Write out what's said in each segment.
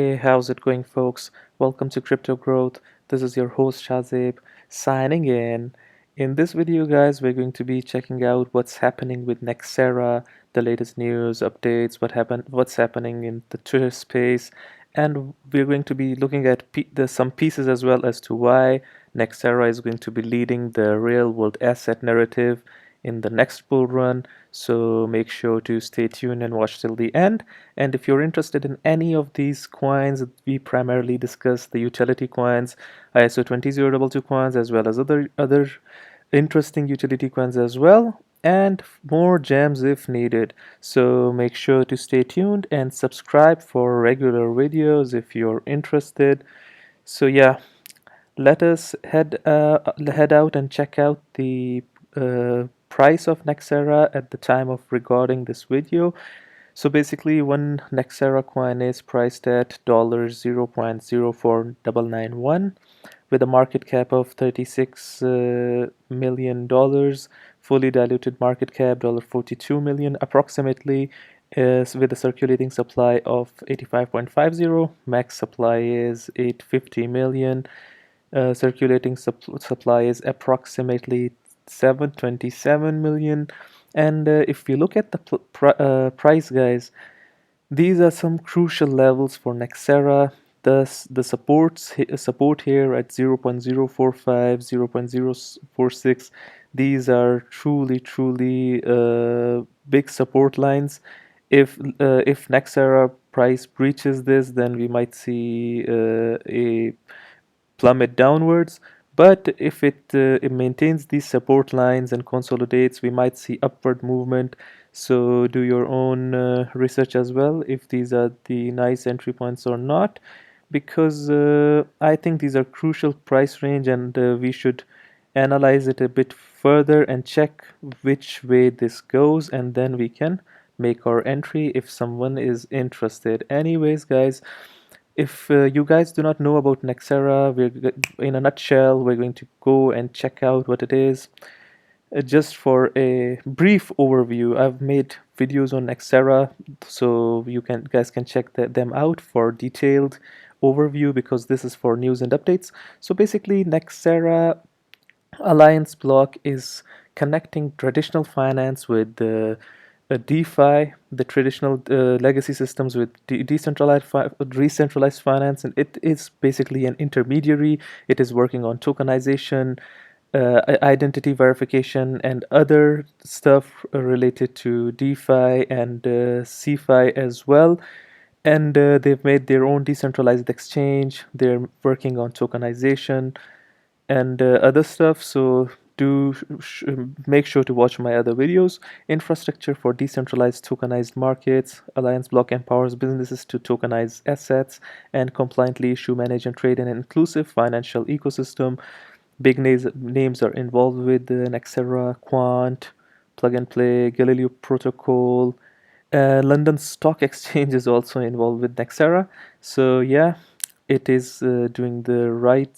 Hey, how's it going, folks? Welcome to Crypto Growth. This is your host Shazib signing in. In this video, guys, we're going to be checking out what's happening with Nexera, the latest news, updates, what's happening in the Twitter space, and we're going to be looking at some pieces as well as to why Nexera is going to be leading the real-world asset narrative in the next bull run. So make sure to stay tuned and watch till the end. And if you're interested in any of these coins, we primarily discuss the utility coins, ISO20022 coins, as well as other interesting utility coins as well, and more gems if needed. So make sure to stay tuned and subscribe for regular videos if you're interested. So yeah, let us head out and check out the price of Nexera at the time of recording this video. So basically, one Nexera coin is priced at $0.04991 with a market cap of $36 million, fully diluted market cap $42 million approximately, is with a circulating supply of 85.50. Max supply is 850 million. Circulating supply is approximately 727 million. And if we look at the price, guys, these are some crucial levels for Nexera. Thus, the support here at 0.045, 0.046, these are truly big support lines. If Nexera price breaches this, then we might see a plummet downwards. But if it maintains these support lines and consolidates, we might see upward movement. So do your own research as well if these are the nice entry points or not, because I think these are crucial price range, and we should analyze it a bit further and check which way this goes, and then we can make our entry if someone is interested. Anyways, guys, if you guys do not know about Nexera, in a nutshell, we're going to go and check out what it is. Just for a brief overview, I've made videos on Nexera, so guys can check them out for detailed overview, because this is for news and updates. So basically, Nexera Allianceblock is connecting traditional finance with DeFi, the traditional legacy systems, with decentralized finance, and it is basically an intermediary. It is working on tokenization, identity verification, and other stuff related to DeFi and CeFi as well. And they've made their own decentralized exchange. They're working on tokenization and other stuff. So do make sure to watch my other videos. Infrastructure for decentralized tokenized markets. Allianceblock empowers businesses to tokenize assets and compliantly issue, manage, and trade in an inclusive financial ecosystem. Big names are involved with the Nexera, Quant, Plug and Play, Galileo Protocol. London Stock Exchange is also involved with Nexera. So yeah, it is taking the right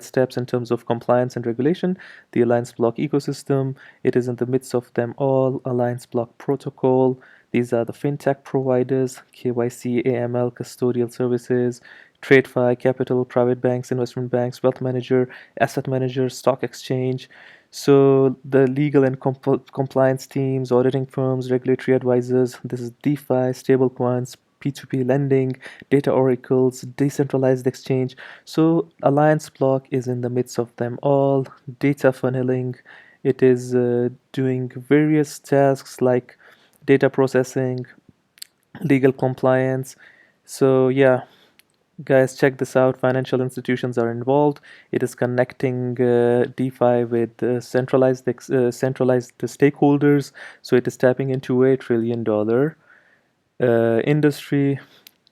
steps in terms of compliance and regulation. The ALLIANCEBLOCK ecosystem, it is in the midst of them all. ALLIANCEBLOCK Protocol, these are the fintech providers, KYC, AML, custodial services, TradeFi, capital, private banks, investment banks, wealth manager, asset manager, stock exchange. So the legal and compliance teams, auditing firms, regulatory advisors. This is DeFi, stablecoins, P2P lending, data oracles, decentralized exchange. So ALLIANCEBLOCK is in the midst of them all. Data funneling, it is doing various tasks like data processing, legal compliance. So yeah, guys, check this out. Financial institutions are involved. It is connecting DeFi with centralized stakeholders. So it is tapping into $1 trillion industry.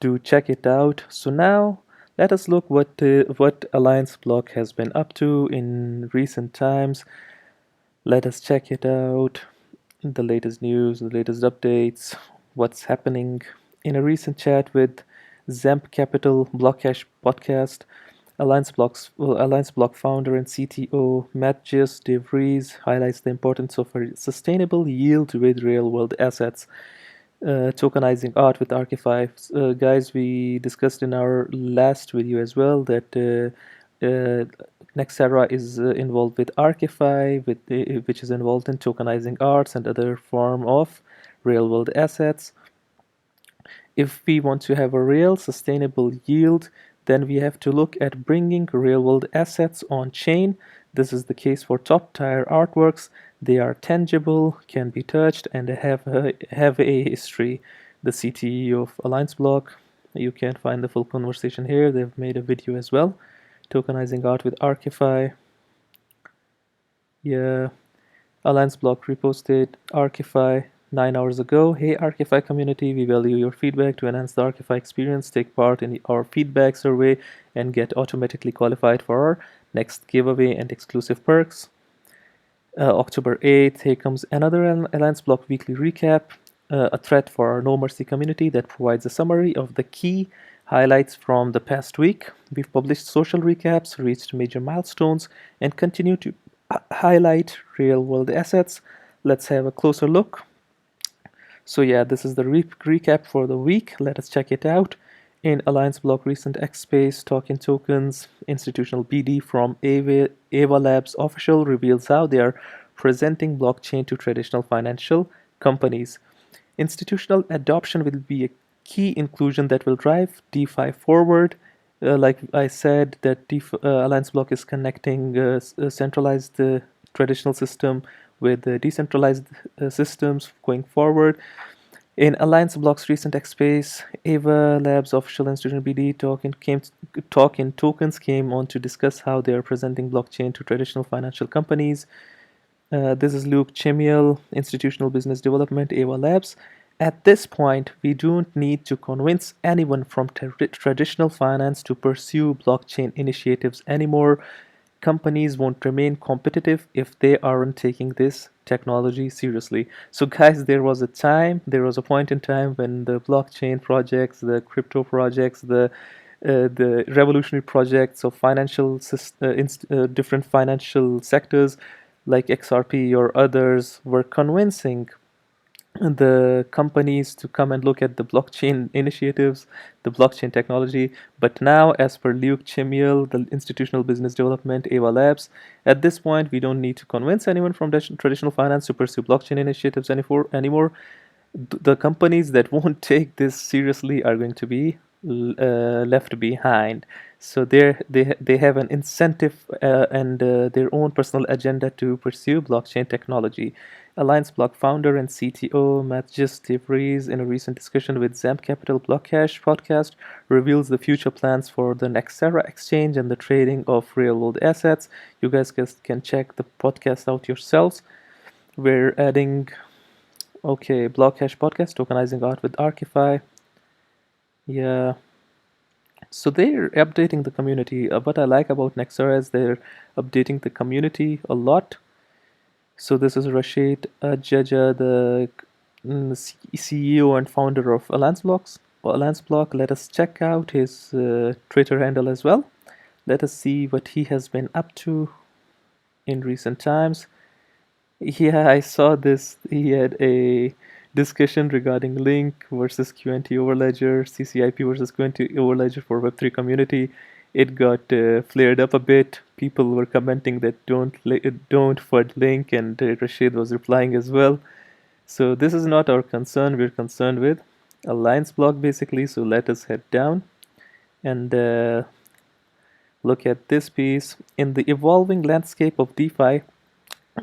To check it out. So now let us look what ALLIANCEBLOCK has been up to in recent times. Let us check it out. The latest news, the latest updates, what's happening. In a recent chat with Zemp Capital Blockcash podcast, ALLIANCEBLOCK founder and CTO Mathias de Vries highlights the importance of a sustainable yield with real-world assets. tokenizing art with Archify. Guys, we discussed in our last video as well that Nexera is involved with Archify, which is involved in tokenizing arts and other form of real-world assets. If we want to have a real sustainable yield, then we have to look at bringing real-world assets on chain. This is the case for top-tier artworks. They are tangible, can be touched, and have a history. The CTE of ALLIANCEBLOCK, you can find the full conversation here. They've made a video as well. Tokenizing art with Archify. Yeah, ALLIANCEBLOCK reposted Archify 9 hours ago. Hey Archify community, we value your feedback to enhance the Archify experience. Take part in our feedback survey and get automatically qualified for our next giveaway and exclusive perks. October 8th, here comes another ALLIANCEBLOCK weekly recap, a thread for our No Mercy community that provides a summary of the key highlights from the past week. We've published social recaps, reached major milestones, and continue to highlight real-world assets. Let's have a closer look. So yeah, this is the recap for the week. Let us check it out. In ALLIANCEBLOCK recent X Space talking tokens, institutional BD from Ava Labs official reveals how they are presenting blockchain to traditional financial companies. Institutional adoption will be a key inclusion that will drive DeFi forward. Like I said, that ALLIANCEBLOCK is connecting a centralized traditional system with decentralized systems going forward. In ALLIANCEBLOCK's recent X Space, Ava Labs official institutional BD talk in tokens came on to discuss how they are presenting blockchain to traditional financial companies. This is Luke Chimiel, Institutional Business Development, Ava Labs. At this point, we don't need to convince anyone from traditional finance to pursue blockchain initiatives anymore. Companies won't remain competitive if they aren't taking this technology seriously. So guys, there was a point in time when the blockchain projects, the crypto projects, the revolutionary projects of different financial sectors like XRP or others were convincing the companies to come and look at the blockchain initiatives, the blockchain technology. But now, as per Luke Chimiel, the Institutional Business Development, Ava Labs, at this point, we don't need to convince anyone from traditional finance to pursue blockchain initiatives anymore. The companies that won't take this seriously are going to be left behind. So they have an incentive and their own personal agenda to pursue blockchain technology. ALLIANCEBLOCK founder and CTO Matthijs de Vries, in a recent discussion with Zamp Capital Blockcash podcast, reveals the future plans for the Nexera Exchange and the trading of real-world assets. You guys can check the podcast out yourselves. We're adding, okay, Blockcash podcast, tokenizing art with Archify. Yeah. So they're updating the community. What I like about Nexera is they're updating the community a lot. So this is Rashid Jaja, the CEO and founder of ALLIANCEBLOCK. Let us check out his Twitter handle as well. Let us see what he has been up to in recent times. Yeah, I saw this. He had a discussion regarding Link versus QNT Overledger, CCIP versus QNT Overledger for Web3 community. It got flared up a bit. People were commenting that don't FUD Link, and Rashid was replying as well. So this is not our concern. We're concerned with ALLIANCEBLOCK basically. So let us head down and look at this piece. In the evolving landscape of DeFi,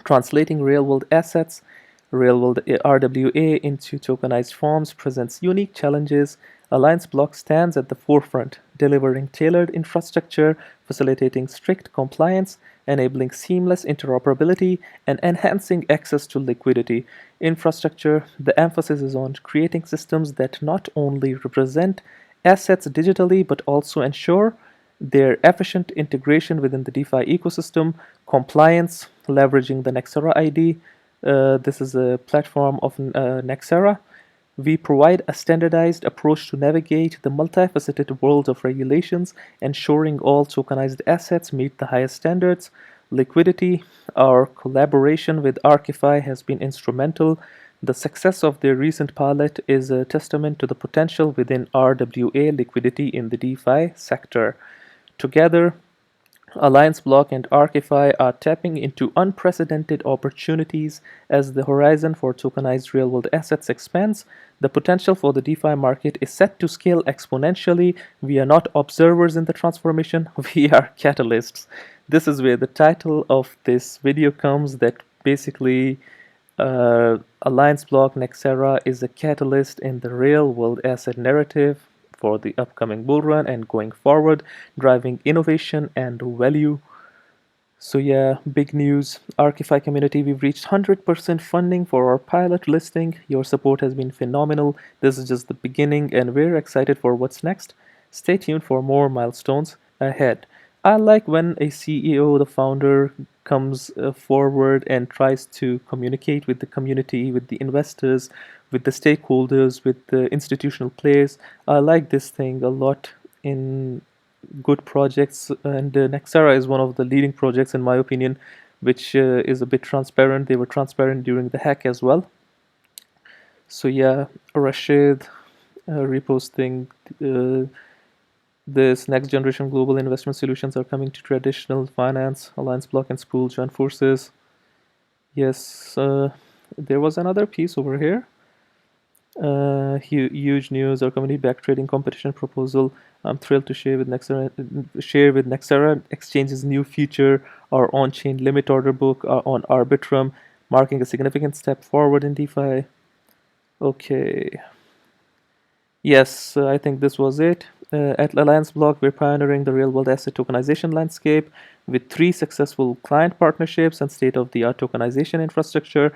translating real-world assets, real-world RWA into tokenized forms presents unique challenges. ALLIANCEBLOCK stands at the forefront, delivering tailored infrastructure, facilitating strict compliance, enabling seamless interoperability, and enhancing access to liquidity. Infrastructure, the emphasis is on creating systems that not only represent assets digitally but also ensure their efficient integration within the DeFi ecosystem. Compliance, leveraging the Nexera Id. This is a platform of Nexera. We provide a standardized approach to navigate the multifaceted world of regulations, ensuring all tokenized assets meet the highest standards. Liquidity, our collaboration with Archify has been instrumental. The success of their recent pilot is a testament to the potential within RWA liquidity in the DeFi sector. Together, ALLIANCEBLOCK and Archify are tapping into unprecedented opportunities as the horizon for tokenized real-world assets expands. The potential for the DeFi market is set to scale exponentially. We are not observers in the transformation, we are catalysts. This is where the title of this video comes, that basically ALLIANCEBLOCK NXRA is a catalyst in the real-world asset narrative for the upcoming bull run and going forward, driving innovation and value. So yeah, big news. Archify community, we've reached 100% funding for our pilot listing. Your support has been phenomenal. This is just the beginning and we're excited for what's next. Stay tuned for more milestones ahead. I like when a CEO, the founder, comes forward and tries to communicate with the community, with the investors, with the stakeholders, with the institutional players. I like this thing a lot in good projects, and Nexera is one of the leading projects in my opinion, which is a bit transparent. They were transparent during the hack as well. So yeah, Rashid reposting this next generation global investment solutions are coming to traditional finance. ALLIANCEBLOCK and Spool join forces. Yes, there was another piece over here. Huge news. Our community-backed trading competition proposal. I'm thrilled to share with Nexera Exchange's new feature, our on-chain limit order book on Arbitrum, marking a significant step forward in DeFi. Okay. Yes, I think this was it. At ALLIANCEBLOCK, we're pioneering the real-world asset tokenization landscape with 3 successful client partnerships and state-of-the-art tokenization infrastructure.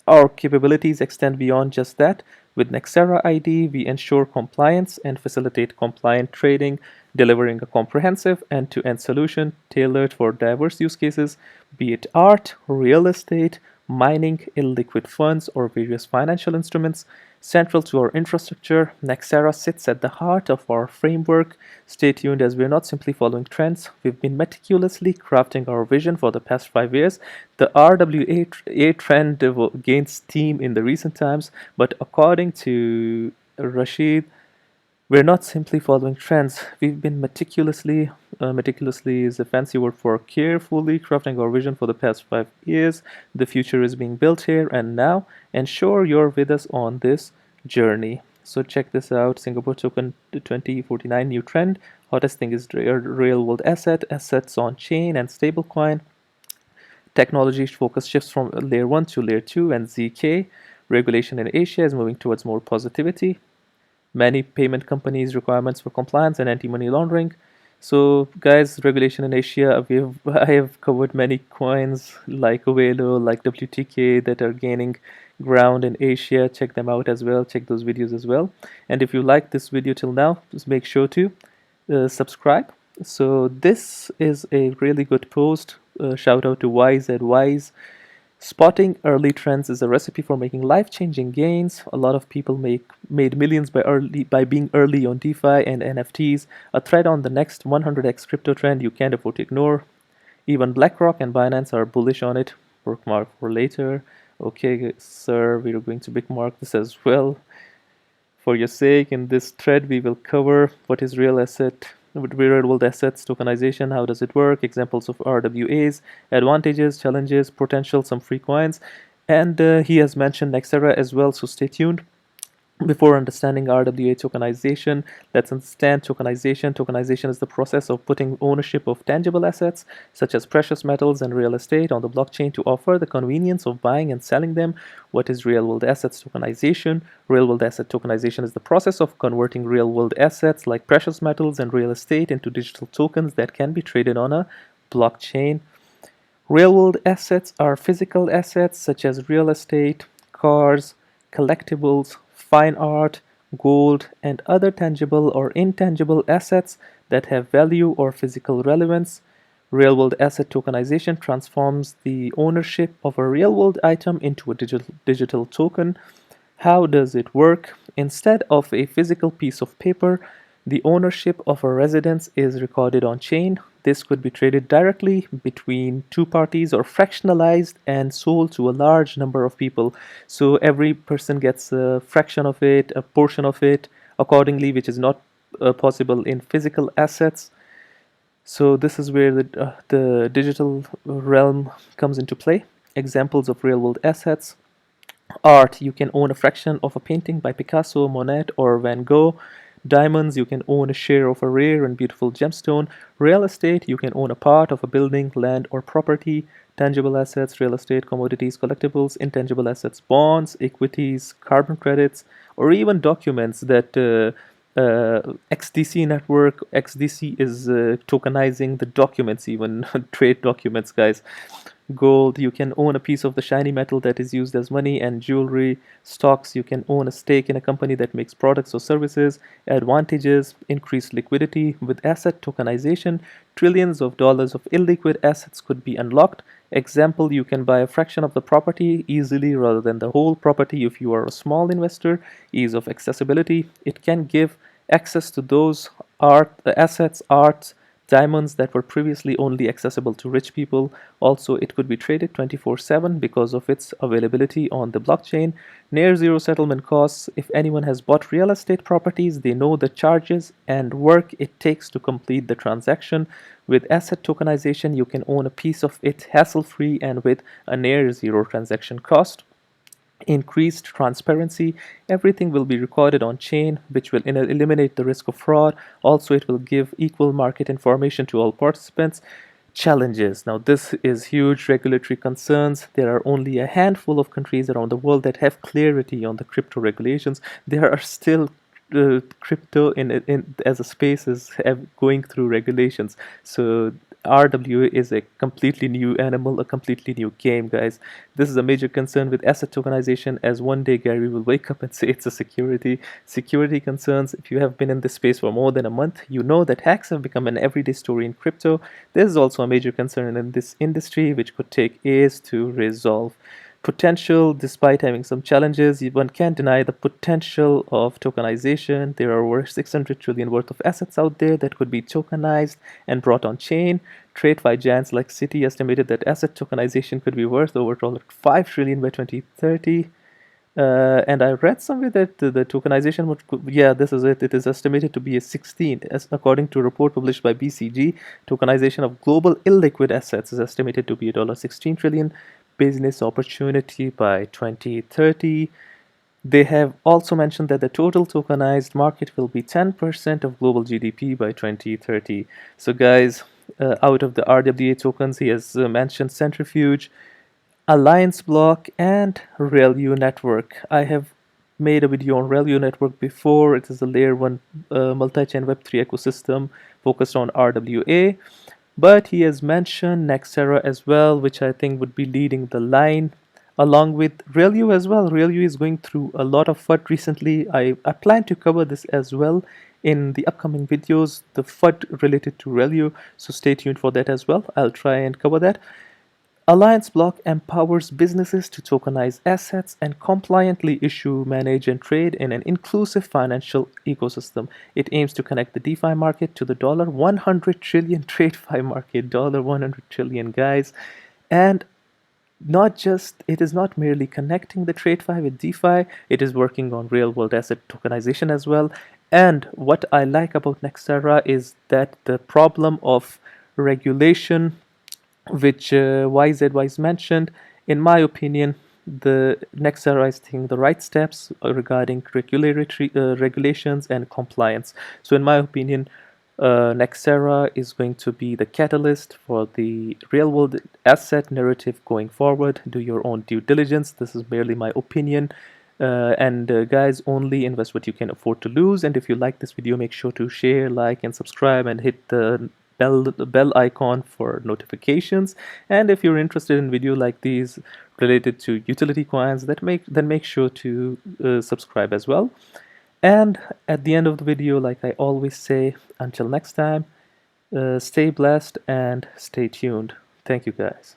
Our capabilities extend beyond just that. With Nexera Id, we ensure compliance and facilitate compliant trading, delivering a comprehensive end-to-end solution tailored for diverse use cases, be it art, real estate, mining, illiquid funds, or various financial instruments. Central to our infrastructure, Nexera sits at the heart of our framework. Stay tuned, as we're not simply following trends. We've been meticulously crafting our vision for the past 5 years. The RWA trend gained steam in the recent times, but according to Rashid, we're not simply following trends. We've been meticulously is a fancy word for carefully crafting our vision for the past 5 years. The future is being built here and now. Ensure you're with us on this journey. So check this out. Singapore Token 2049 new trend. Hottest thing is real world assets on chain and stablecoin. Technology focus shifts from layer 1 to layer 2 and ZK. Regulation in Asia is moving towards more positivity. Many payment companies' requirements for compliance and anti-money laundering. So guys, regulation in Asia, I have covered many coins like Ovelo, like WTK that are gaining ground in Asia. Check them out as well. Check those videos as well. And if you like this video till now, just make sure to subscribe. So this is a really good post. Shout out to Wise Advise. Spotting early trends is a recipe for making life-changing gains. A lot of people made millions by being early on DeFi and NFTs. A thread on the next 100x crypto trend you can't afford to ignore. Even BlackRock and Binance are bullish on it. Bookmark for later. Okay, sir, we are going to bookmark this as well. For your sake, in this thread, we will cover what is real world assets tokenization, how does it work, examples of RWAs, advantages, challenges, potential, some free coins, and he has mentioned Nexera as well, so stay tuned. Before understanding RWA tokenization, let's understand tokenization. Tokenization is the process of putting ownership of tangible assets, such as precious metals and real estate, on the blockchain to offer the convenience of buying and selling them. What is real-world assets tokenization? Real-world asset tokenization is the process of converting real-world assets like precious metals and real estate into digital tokens that can be traded on a blockchain. Real-world assets are physical assets such as real estate, cars, collectibles, fine art, gold, and other tangible or intangible assets that have value or physical relevance. Real-world asset tokenization transforms the ownership of a real-world item into a digital token. How does it work? Instead of a physical piece of paper, The ownership of a residence is recorded on chain. This could be traded directly between two parties or fractionalized and sold to a large number of people. So every person gets a fraction of it, a portion of it accordingly, which is not possible in physical assets. So this is where the digital realm comes into play. Examples of real world assets. Art, you can own a fraction of a painting by Picasso, Monet, or Van Gogh. Diamonds, you can own a share of a rare and beautiful gemstone. Real estate, you can own a part of a building, land, or property. Tangible assets, real estate, commodities, collectibles. Intangible assets, bonds, equities, carbon credits, or even documents that XDC network. XDC is tokenizing the documents, even trade documents, guys. Gold, you can own a piece of the shiny metal that is used as money and jewelry. Stocks, you can own a stake in a company that makes products or services. Advantages, increased liquidity. With asset tokenization, trillions of dollars of illiquid assets could be unlocked. Example, you can buy a fraction of the property easily rather than the whole property if you are a small investor. Ease of accessibility, it can give access to those assets, art, diamonds that were previously only accessible to rich people. Also, it could be traded 24/7 because of its availability on the blockchain. Near zero settlement costs. If anyone has bought real estate properties, they know the charges and work it takes to complete the transaction. With asset tokenization, you can own a piece of it hassle-free and with a near zero transaction cost. Increased transparency, everything will be recorded on chain, which will eliminate the risk of fraud. Also, it will give equal market information to all participants. Challenges, now this is huge. Regulatory concerns, there are only a handful of countries around the world that have clarity on the crypto regulations. There are still crypto in as a space is going through regulations. So RWA is a completely new animal, a completely new game, guys. This is a major concern with asset tokenization, as one day Gary will wake up and say it's a security concerns. If you have been in this space for more than a month, you know that hacks have become an everyday story in crypto. This is also a major concern in this industry, which could take years to resolve. Potential, despite having some challenges, one can't deny the potential of tokenization. There are over 600 trillion worth of assets out there that could be tokenized and brought on chain. TradeFi giants like Citi estimated that asset tokenization could be worth over $5 trillion by 2030. And I read somewhere that the tokenization would, yeah, this is it. It is estimated to be a 16, as according to a report published by BCG. Tokenization of global illiquid assets is estimated to be $16 trillion. Business opportunity by 2030. They have also mentioned that the total tokenized market will be 10% of global GDP by 2030. So guys, out of the RWA tokens, he has mentioned Centrifuge, ALLIANCEBLOCK, and RWA network. I have made a video on RWA network before. It is a layer 1 multi-chain Web3 ecosystem focused on RWA. But he has mentioned Nexera as well, which I think would be leading the line, along with RWA as well. RWA is going through a lot of FUD recently. I plan to cover this as well in the upcoming videos, the FUD related to RWA, so stay tuned for that as well. I'll try and cover that. ALLIANCEBLOCK empowers businesses to tokenize assets and compliantly issue, manage, and trade in an inclusive financial ecosystem. It aims to connect the DeFi market to the $100 trillion TradeFi market, $100 trillion, guys. And it is not merely connecting the TradeFi with DeFi, it is working on real-world asset tokenization as well. And what I like about Nexera is that the problem of regulation, which YZY's mentioned, in my opinion, the Nexera is taking the right steps regarding regulatory regulations and compliance. So in my opinion, Nexera is going to be the catalyst for the real world asset narrative going forward. Do your own due diligence. This is merely my opinion. Guys, only invest what you can afford to lose. And if you like this video, make sure to share, like, and subscribe, and hit the bell icon for notifications. And if you're interested in video like these related to utility coins, then make sure to subscribe as well. And at the end of the video, like I always say, until next time, stay blessed and stay tuned. Thank you, guys.